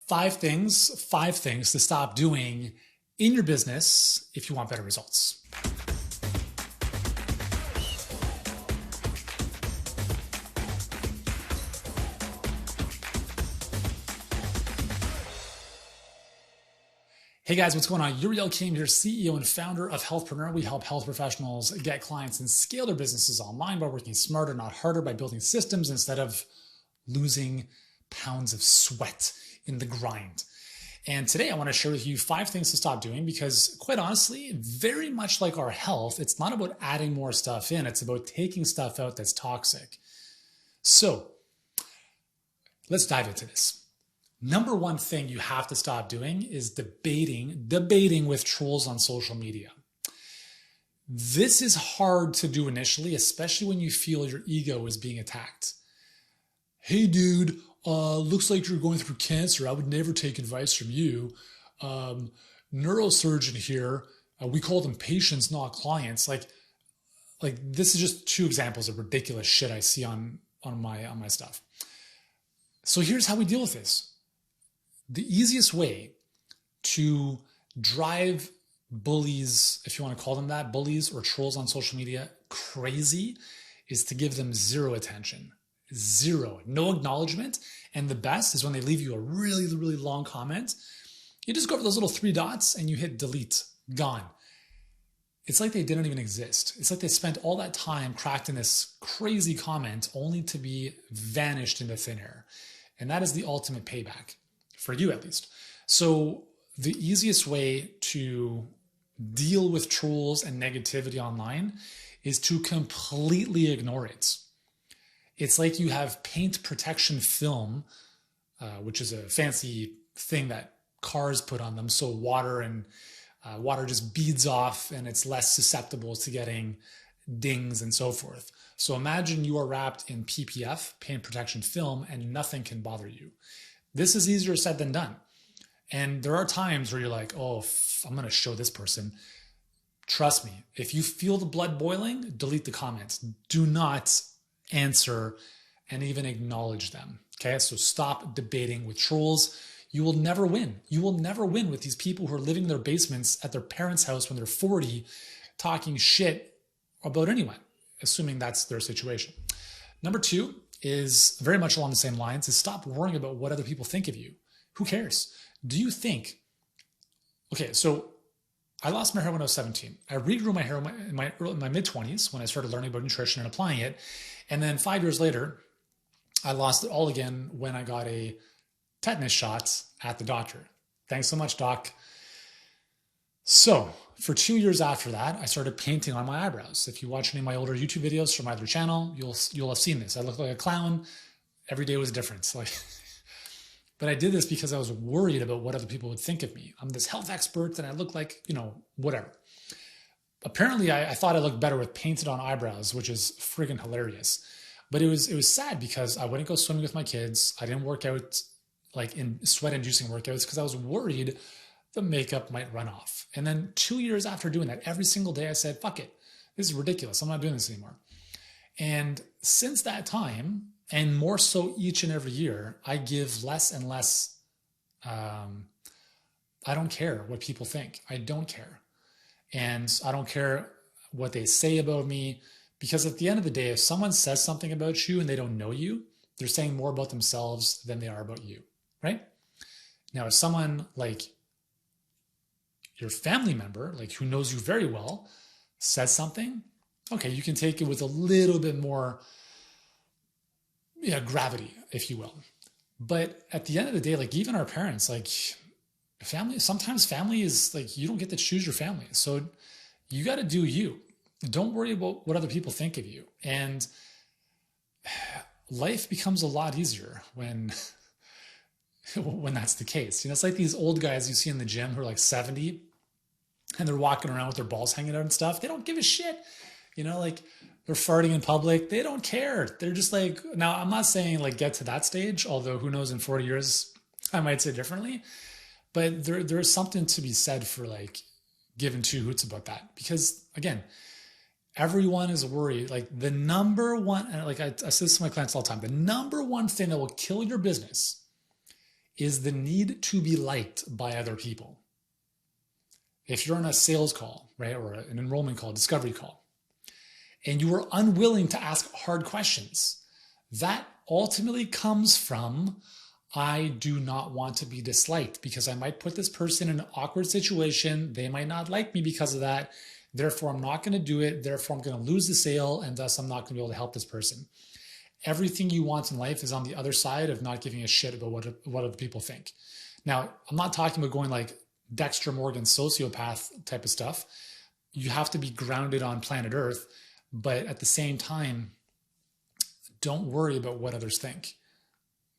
Five things to stop doing in your business if you want better results. Hey guys, what's going on? Yuri, Elkaim here, CEO and founder of Healthpreneur. We help health professionals get clients and scale their businesses online by working smarter, not harder, by building systems instead of losing pounds of sweat in the grind. And today I want to share with you 5 things to stop doing because, quite honestly, very much like our health, it's not about adding more stuff in, it's about taking stuff out that's toxic. So let's dive into this. Number one thing you have to stop doing is debating with trolls on social media. This is hard to do initially, especially when you feel your ego is being attacked. Hey dude, looks like you're going through cancer. I would never take advice from you. Neurosurgeon here, we call them patients, not clients. Like this is just 2 examples of ridiculous shit I see on my stuff. So here's how we deal with this. The easiest way to drive bullies, if you want to call them that, bullies or trolls on social media, crazy, is to give them 0 attention. 0, no acknowledgement. And the best is when they leave you a really, really long comment, you just go over those little 3 dots and you hit delete, gone. It's like they didn't even exist. It's like they spent all that time crafting this crazy comment only to be vanished into thin air. And that is the ultimate payback. For you at least. So the easiest way to deal with trolls and negativity online is to completely ignore it. It's like you have paint protection film, which is a fancy thing that cars put on them. So water just beads off and it's less susceptible to getting dings and so forth. So imagine you are wrapped in PPF, paint protection film, and nothing can bother you. This is easier said than done. And there are times where you're like, oh, I'm going to show this person. Trust me, if you feel the blood boiling, delete the comments. Do not answer and even acknowledge them. Okay, so stop debating with trolls. You will never win. You will never win with these people who are living in their basements at their parents' house when they're 40, talking shit about anyone, assuming that's their situation. Number 2 is very much along the same lines, is stop worrying about what other people think of you. Who cares? Do you think, okay, so I lost my hair when I was 17. I regrew my hair in my mid-20s when I started learning about nutrition and applying it. And then 5 years later, I lost it all again when I got a tetanus shot at the doctor. Thanks so much, doc. So for 2 years after that, I started painting on my eyebrows. If you watch any of my older YouTube videos from my other channel, you'll have seen this. I look like a clown. Every day was different. But I did this because I was worried about what other people would think of me. I'm this health expert and I look like, whatever. Apparently, I thought I looked better with painted on eyebrows, which is friggin' hilarious. But it was sad because I wouldn't go swimming with my kids. I didn't work out like in sweat-inducing workouts because I was worried the makeup might run off. And then 2 years after doing that, every single day I said, fuck it. This is ridiculous. I'm not doing this anymore. And since that time, and more so each and every year, I give less and less. I don't care what people think. I don't care. And I don't care what they say about me, because at the end of the day, if someone says something about you and they don't know you, they're saying more about themselves than they are about you, right? Now, if someone like your family member, like who knows you very well, says something, okay, you can take it with a little bit more gravity, if you will. But at the end of the day, like even our parents, like sometimes family is like, you don't get to choose your family. So you got to do you. Don't worry about what other people think of you. And life becomes a lot easier when that's the case. It's like these old guys you see in the gym who are like 70 and they're walking around with their balls hanging out and stuff. They don't give a shit. Like they're farting in public. They don't care. They're just like, now I'm not saying like get to that stage, although who knows, in 40 years, I might say differently. But there's something to be said for like giving 2 hoots about that. Because again, everyone is worried. Like the number one, like I say this to my clients all the time, the number one thing that will kill your business is the need to be liked by other people. If you're on a sales call, right, or an enrollment call, discovery call, and you are unwilling to ask hard questions, that ultimately comes from, I do not want to be disliked because I might put this person in an awkward situation. They might not like me because of that. Therefore, I'm not going to do it. Therefore, I'm going to lose the sale, and thus I'm not going to be able to help this person. Everything you want in life is on the other side of not giving a shit about what other people think. Now, I'm not talking about going like Dexter Morgan sociopath type of stuff. You have to be grounded on planet Earth, but at the same time, don't worry about what others think.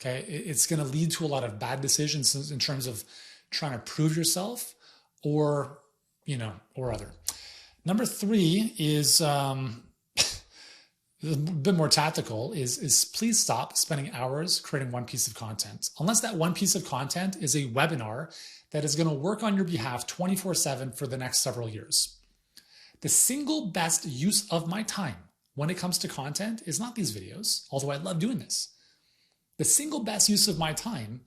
Okay, it's going to lead to a lot of bad decisions in terms of trying to prove yourself or other. Number 3 is a bit more tactical, is please stop spending hours creating one piece of content. Unless that one piece of content is a webinar that is going to work on your behalf 24/7 for the next several years. The single best use of my time when it comes to content is not these videos, although I love doing this. The single best use of my time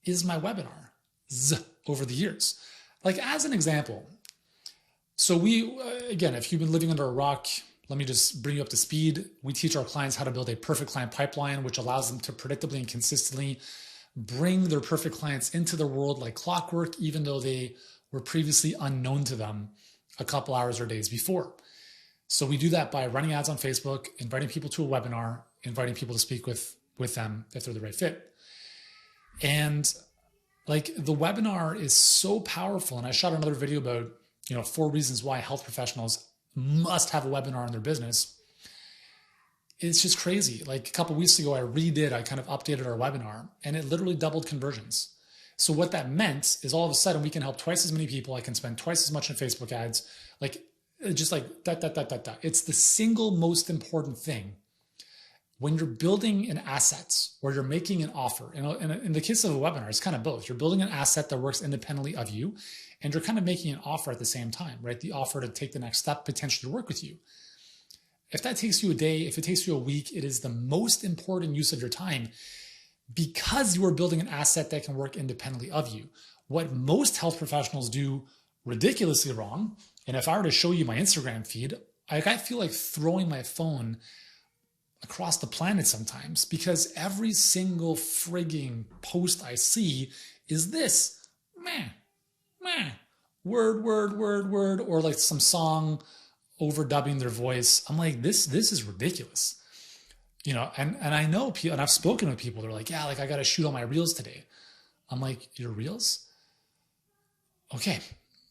is my webinars over the years. Like as an example, so we, again, if you've been living under a rock, let me just bring you up to speed. We teach our clients how to build a perfect client pipeline, which allows them to predictably and consistently bring their perfect clients into their world like clockwork, even though they were previously unknown to them a couple hours or days before. So we do that by running ads on Facebook, inviting people to a webinar, inviting people to speak with them if they're the right fit. And like the webinar is so powerful. And I shot another video about, 4 reasons why health professionals must have a webinar in their business. It's just crazy. Like a couple of weeks ago, I kind of updated our webinar and it literally doubled conversions. So what that meant is all of a sudden we can help twice as many people. I can spend twice as much on Facebook ads. Like just like that. It's the single most important thing. When you're building an asset or you're making an offer, in the case of a webinar, it's kind of both. You're building an asset that works independently of you, and you're kind of making an offer at the same time, right? The offer to take the next step, potentially to work with you. If that takes you a day, if it takes you a week, it is the most important use of your time because you are building an asset that can work independently of you. What most health professionals do ridiculously wrong, and if I were to show you my Instagram feed, I feel like throwing my phone across the planet sometimes because every single frigging post I see is this, meh, word, or like some song overdubbing their voice. I'm like, this is ridiculous. And I know people, and I've spoken with people, they're like, yeah, like I got to shoot all my reels today. I'm like, your reels? Okay.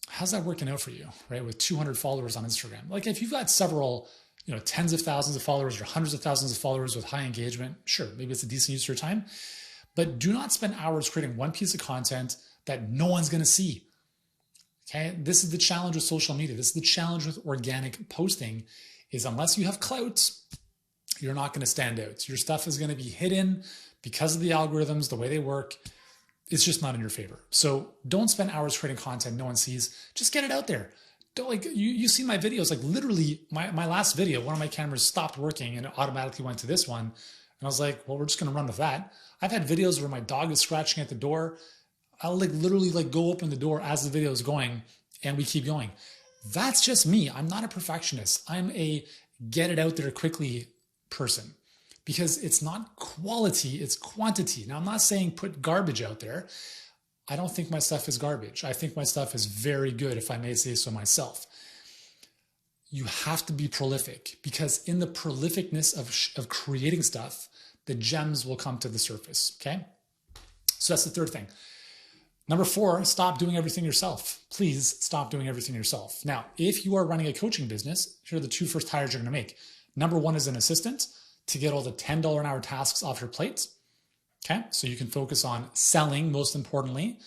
How's that working out for you, right? With 200 followers on Instagram. Like if you've got several, tens of thousands of followers or hundreds of thousands of followers with high engagement, sure, maybe it's a decent use of your time, but do not spend hours creating one piece of content that no one's going to see. Okay. This is the challenge with social media. This is the challenge with organic posting is unless you have clout, you're not going to stand out. Your stuff is going to be hidden because of the algorithms, the way they work. It's just not in your favor. So don't spend hours creating content no one sees. Just get it out there. Don't like you see my videos, like literally my last video, one of my cameras stopped working and it automatically went to this one. And I was like, well, we're just going to run with that. I've had videos where my dog is scratching at the door. I'll literally go open the door as the video is going and we keep going. That's just me. I'm not a perfectionist. I'm a get it out there quickly person because it's not quality, it's quantity. Now, I'm not saying put garbage out there. I don't think my stuff is garbage. I think my stuff is very good, if I may say so myself. You have to be prolific because in the prolificness of creating stuff, the gems will come to the surface, okay? So that's the third thing. Number 4, stop doing everything yourself. Please stop doing everything yourself. Now, if you are running a coaching business, here are the 2 first hires you're going to make. Number 1 is an assistant to get all the $10 an hour tasks off your plate. Okay, so you can focus on selling, most importantly,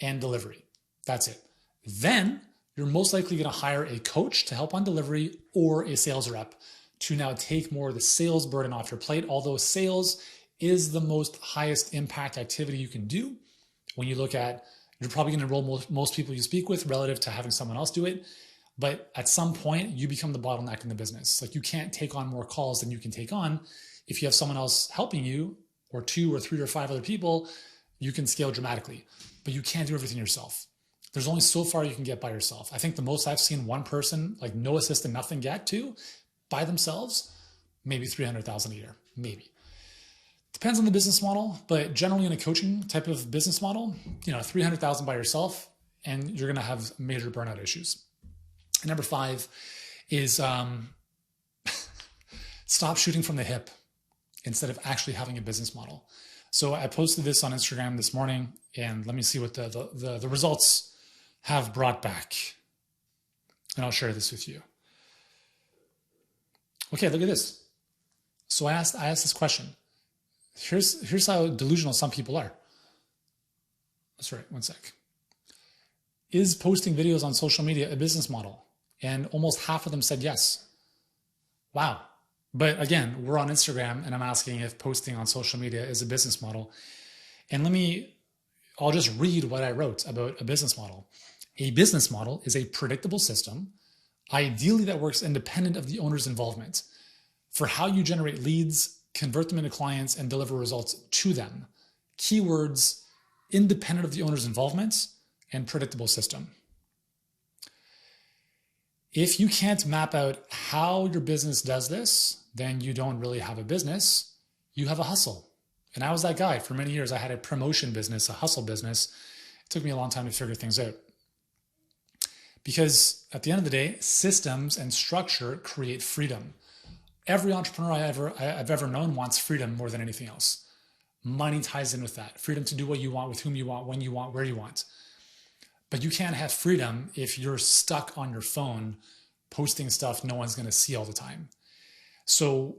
and delivery. That's it. Then you're most likely going to hire a coach to help on delivery or a sales rep to now take more of the sales burden off your plate, although sales is the most highest impact activity you can do. When you look at, you're probably going to enroll most people you speak with relative to having someone else do it. But at some point, you become the bottleneck in the business. Like you can't take on more calls than you can take on. If you have someone else helping you, or 2 or 3 or 5 other people, you can scale dramatically, but you can't do everything yourself. There's only so far you can get by yourself. I think the most I've seen one person, like no assistant, nothing, get to by themselves, maybe 300,000 a year, maybe. Depends on the business model, but generally in a coaching type of business model, 300,000 by yourself, and you're going to have major burnout issues. And number 5 is stop shooting from the hip instead of actually having a business model. So I posted this on Instagram this morning, and let me see what the results have brought back. And I'll share this with you. Okay, look at this. So I asked this question. Here's how delusional some people are. That's right, one sec. Is posting videos on social media a business model? And almost half of them said yes. Wow. But again, we're on Instagram and I'm asking if posting on social media is a business model. And I'll just read what I wrote about a business model. A business model is a predictable system, ideally that works independent of the owner's involvement, for how you generate leads, convert them into clients, and deliver results to them. Keywords: independent of the owner's involvement and predictable system. If you can't map out how your business does this, then you don't really have a business. You have a hustle. And I was that guy. For many years, I had a promotion business, a hustle business. It took me a long time to figure things out. Because at the end of the day, systems and structure create freedom. Every entrepreneur I've ever known wants freedom more than anything else. Money ties in with that. Freedom to do what you want, with whom you want, when you want, where you want. But you can't have freedom if you're stuck on your phone posting stuff no one's going to see all the time. So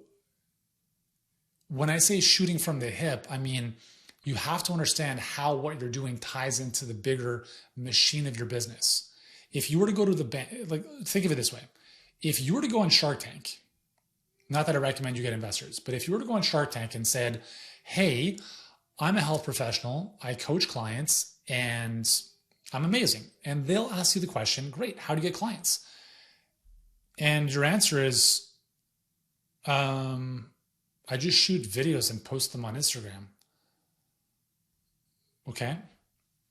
when I say shooting from the hip, I mean you have to understand how what you're doing ties into the bigger machine of your business. If you were to go to the bank, like think of it this way. If you were to go on Shark Tank, not that I recommend you get investors, but if you were to go on Shark Tank and said, hey, I'm a health professional, I coach clients, and I'm amazing. And they'll ask you the question, great, how do you get clients? And your answer is, I just shoot videos and post them on Instagram. Okay,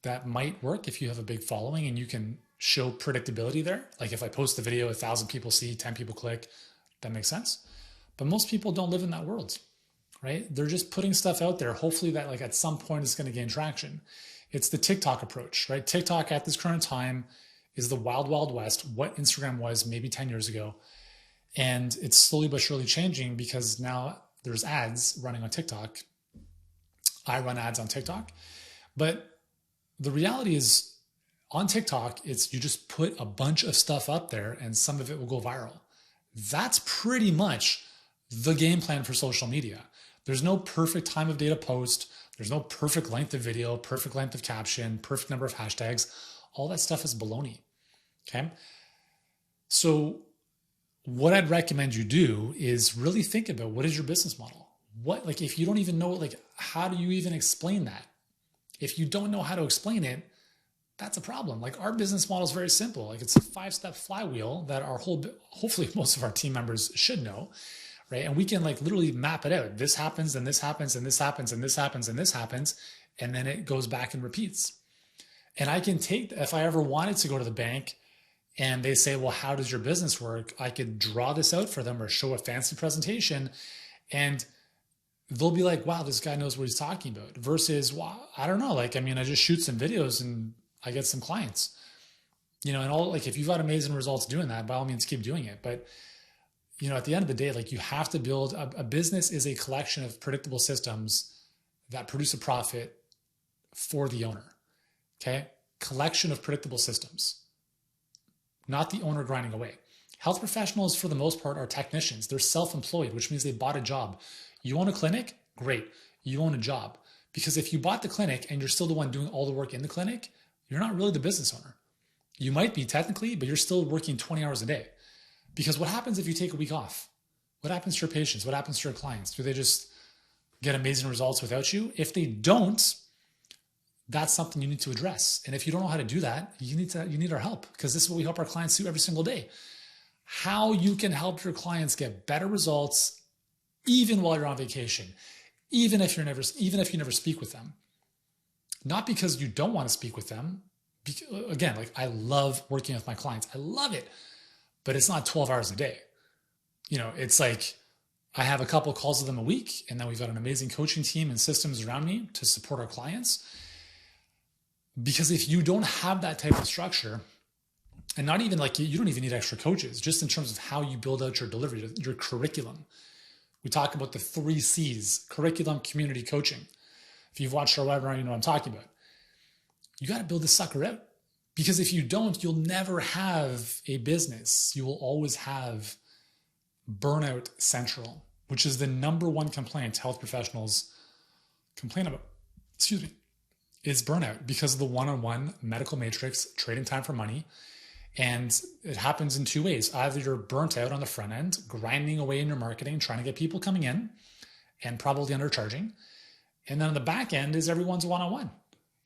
that might work if you have a big following and you can show predictability there. Like if I post a video, 1,000 people see, 10 people click, that makes sense. But most people don't live in that world, right? They're just putting stuff out there. Hopefully that like at some point is going to gain traction. It's the TikTok approach, right? TikTok at this current time is the wild, wild west, what Instagram was maybe 10 years ago. And it's slowly but surely changing because now there's ads running on TikTok. I run ads on TikTok. But the reality is on TikTok, it's you just put a bunch of stuff up there and some of it will go viral. That's pretty much the game plan for social media. There's no perfect time of day to post. There's no perfect length of video, perfect length of caption, perfect number of hashtags. All that stuff is baloney. Okay. So what I'd recommend you do is really think about what is your business model? Like if you don't even know, like how do you even explain that? If you don't know how to explain it, that's a problem. Like our business model is very simple. Like it's a 5-step flywheel that hopefully most of our team members should know, right? And we can like literally map it out. This happens, and this happens, and this happens, and this happens, and this happens. And then it goes back and repeats. And I can take, if I ever wanted to go to the bank and they say, well, how does your business work? I could draw this out for them or show a fancy presentation and they'll be like, wow, this guy knows what he's talking about versus, well, I don't know. Like, I mean, I just shoot some videos and I get some clients, and all, like, if you've got amazing results doing that, by all means, keep doing it. But, at the end of the day, like you have to build a business is a collection of predictable systems that produce a profit for the owner. Okay. Collection of predictable systems, not the owner grinding away. Health professionals, for the most part, are technicians. They're self-employed, which means they bought a job. You own a clinic? Great. You own a job. Because if you bought the clinic and you're still the one doing all the work in the clinic, you're not really the business owner. You might be technically, but you're still working 20 hours a day. Because what happens if you take a week off? What happens to your patients? What happens to your clients? Do they just get amazing results without you? If they don't, that's something you need to address. And if you don't know how to do that, you need our help, because this is what we help our clients do every single day. How you can help your clients get better results even while you're on vacation, even if you never speak with them. Not because you don't want to speak with them. Again, like I love working with my clients. I love it, but it's not 12 hours a day. It's like I have a couple of calls with them a week, and then we've got an amazing coaching team and systems around me to support our clients. Because if you don't have that type of structure, and not even like you don't even need extra coaches, just in terms of how you build out your delivery, your curriculum. We talk about the 3 C's: curriculum, community, coaching. If you've watched our webinar, you know what I'm talking about. You got to build this sucker out, because if you don't, you'll never have a business. You will always have burnout central, which is the number one complaint health professionals complain about. Is burnout, because of the one-on-one medical matrix, trading time for money. And it happens in 2 ways. Either you're burnt out on the front end, grinding away in your marketing, trying to get people coming in and probably undercharging. And then on the back end is everyone's one-on-one.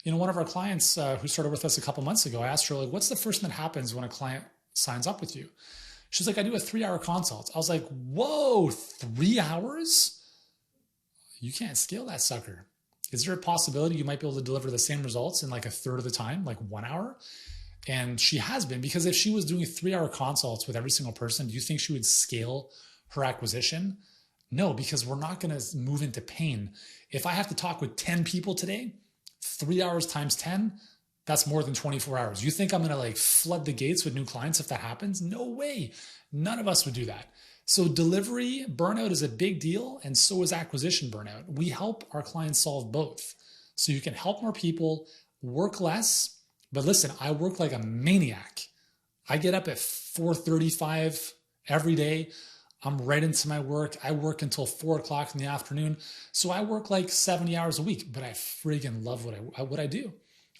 One of our clients who started with us a couple months ago, I asked her, like, what's the first thing that happens when a client signs up with you? She's like, I do a 3-hour consult. I was like, whoa, 3 hours? You can't scale that sucker. Is there a possibility you might be able to deliver the same results in like a third of the time, like 1 hour? And she has been, because if she was doing 3-hour consults with every single person, do you think she would scale her acquisition? No, because we're not going to move into pain. If I have to talk with 10 people today, 3 hours times 10, that's more than 24 hours. You think I'm going to like flood the gates with new clients if that happens? No way. None of us would do that. So delivery burnout is a big deal, and so is acquisition burnout. We help our clients solve both. So you can help more people, work less. But listen, I work like a maniac. I get up at 4:35 every day. I'm right into my work. I work until 4 o'clock in the afternoon. So I work like 70 hours a week, but I friggin' love what I do.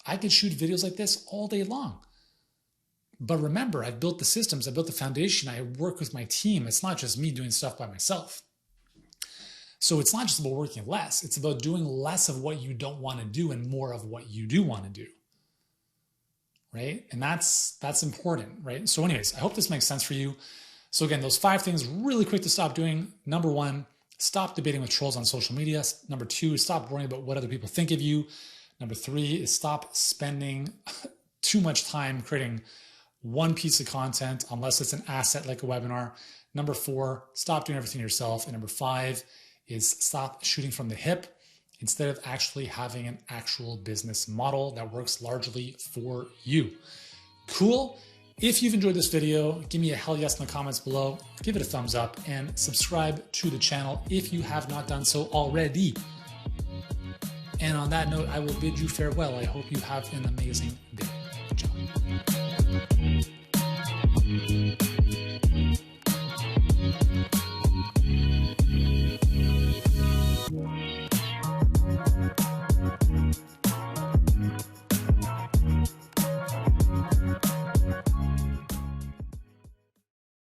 I can shoot videos like this all day long. But remember, I've built the systems, I built the foundation, I work with my team. It's not just me doing stuff by myself. So it's not just about working less. It's about doing less of what you don't want to do and more of what you do want to do. Right? And that's important, right? So anyways, I hope this makes sense for you. So again, those 5 things really quick to stop doing. Number 1, stop debating with trolls on social media. Number 2, stop worrying about what other people think of you. Number 3 is stop spending too much time creating one piece of content unless it's an asset like a webinar. Number 4, stop doing everything yourself. And number 5 is stop shooting from the hip instead of actually having an actual business model that works largely for you. Cool. If you've enjoyed this video, give me a hell yes in the comments below, give it a thumbs up, and subscribe to the channel if you have not done so already. And on that note, I will bid you farewell. I hope you have an amazing day. Ciao.